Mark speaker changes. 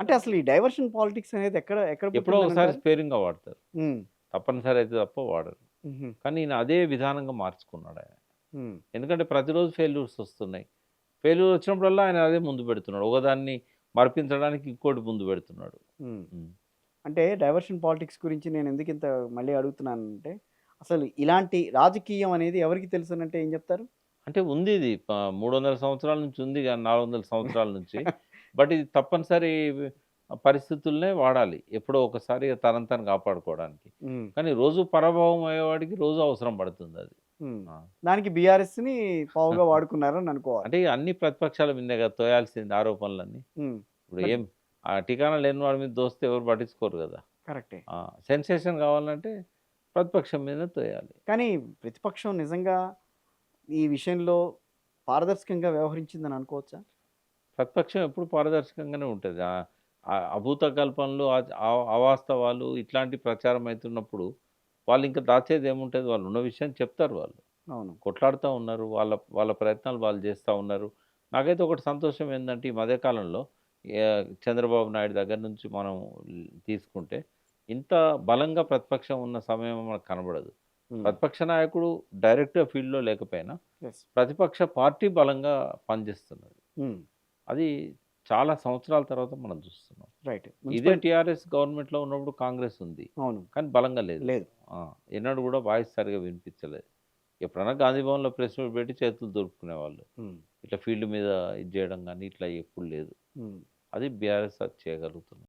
Speaker 1: అంటే అసలు ఈ డైవర్షన్ పాలిటిక్స్ అనేది ఎక్కడ ఎక్కడ
Speaker 2: ఎప్పుడో ఒకసారి
Speaker 1: పుట్టిందనంటారు?
Speaker 2: స్పేరింగ్‌గా వాడతారు.
Speaker 1: హ్మ్.
Speaker 2: తప్పనిసరి అయితే తప్ప వాడరు.
Speaker 1: హుహు.
Speaker 2: కానీ ఈయన అదే విధానంగా మార్చుకున్నాడాయన.
Speaker 1: హ్మ్.
Speaker 2: ఎందుకంటే ప్రతిరోజు ఫెయిల్యూర్స్ వస్తున్నాయి. ఫెయిల్యూర్ వచ్చినప్పుడల్లా ఆయన అదే ముందు పెడుతున్నాడు. ఒకదాన్ని మరిపించడానికి ఇంకోటి ముందు పెడుతున్నాడు.
Speaker 1: హ్మ్.
Speaker 2: హ్మ్.
Speaker 1: అంటే డైవర్షన్ పాలిటిక్స్ గురించి నేనెందుకింత మళ్ళీ అడుగుతున్నానంటే, అసలు ఇలాంటి రాజకీయం అనేది ఎవరికి తెలుసనంటే ఏం జెప్తారు?
Speaker 2: అంటే ఉంది ఇది 300 సంవత్సరాల నుంచి ఉంది గాని 400 సంవత్సరాల నుంచి. బట్ ఇది తప్పనిసరి పరిస్థితులనే వాడాలి. ఎప్పుడో ఒకసారి తనను తాను కాపాడుకోవడానికి.
Speaker 1: హ్మ్.
Speaker 2: కానీ రోజు పరాభవం అయ్యేవాడికి రోజు అవసరం పడుతుందది.
Speaker 1: హ్మ్.
Speaker 2: ఆ!
Speaker 1: దానికి బీఆర్ఎస్‌ని పావుగా వాడుకున్నారని అనుకోవాలి.
Speaker 2: అంటే అన్ని ప్రతిపక్షాల మీదనే కదా తోయాల్సింది ఆరోపణలన్నీ.
Speaker 1: హ్మ్.
Speaker 2: ఇప్పుడు
Speaker 1: మరి
Speaker 2: ఏం ఠికానా లేని వాడి మీద దోస్తే ఎవరు పట్టించుకోరు గదా!
Speaker 1: కరెక్టే.
Speaker 2: ఆ! సెన్సేషన్ కావాలంటే ప్రతిపక్షం మీదనే తోయాలి.
Speaker 1: కానీ ప్రతిపక్షం నిజంగా ఈ విషయంలో పారదర్శకంగా వ్యవహరించిందని అనుకోవచ్చా?
Speaker 2: ప్రతిపక్షం ఎప్పుడు పారదర్శకంగానే ఉంటది. అభూత కల్పనలు, అవాస్తవాలు ఇట్లాంటి ప్రచారం అయితున్నప్పుడు వాళ్ళింక దాచేదేముంటది? వాళ్ళున్న విషయం చెప్తారు వాళ్ళు.
Speaker 1: అవును.
Speaker 2: కొట్లాడుతా ఉన్నారు. వాళ్ళ వాళ్ళ ప్రయత్నాలు వాళ్ళు చేస్తా ఉన్నారు. నాకైతే ఒకటి సంతోషం ఏందంటే, ఈ మధ్య కాలంలో చంద్రబాబు నాయుడు దగ్గర నుంచి మనం తీసుకుంటే, ఇంత బలంగా ప్రతిపక్షం ఉన్న సమయం మనకు కనబడదు.
Speaker 1: హ్మ్.
Speaker 2: ప్రతిపక్ష నాయకుడు డైరెక్ట్‌గా ఫీల్డ్‌లో లేకపోయినా,
Speaker 1: యెస్.
Speaker 2: ప్రతిపక్ష పార్టీ బలంగా పనిచేస్తున్నది.
Speaker 1: హ్మ్.
Speaker 2: అది చాలా సంవత్సరాల తర్వాత మనం చూస్తున్నాం.
Speaker 1: రైట్.
Speaker 2: ఇదే
Speaker 1: మున్సిపల్
Speaker 2: టీఆర్ఎస్ గవర్నమెంట్‌లో ఉన్నప్పుడు కాంగ్రెస్ ఉంది.
Speaker 1: అవును.
Speaker 2: కానీ బలంగా లేదు.
Speaker 1: లేదు.
Speaker 2: ఆ! ఎన్నడూ కూడా వాయిస్ సరిగ్గా వినిపించలేదు. ఎప్పుడైనా గాంధీ భవన్‌లో ప్రెస్ మీట్ పెట్టి చేతులు దులుపుకునేవాళ్ళు.
Speaker 1: హ్మ్.
Speaker 2: ఇట్లా ఫీల్డ్ మీద ఇది చేయడం గాని, ఇట్లా ఎప్పుడు లేదు.
Speaker 1: హ్మ్.
Speaker 2: అది బీఆర్ఎస్ అది చేయగలుగుతుంది.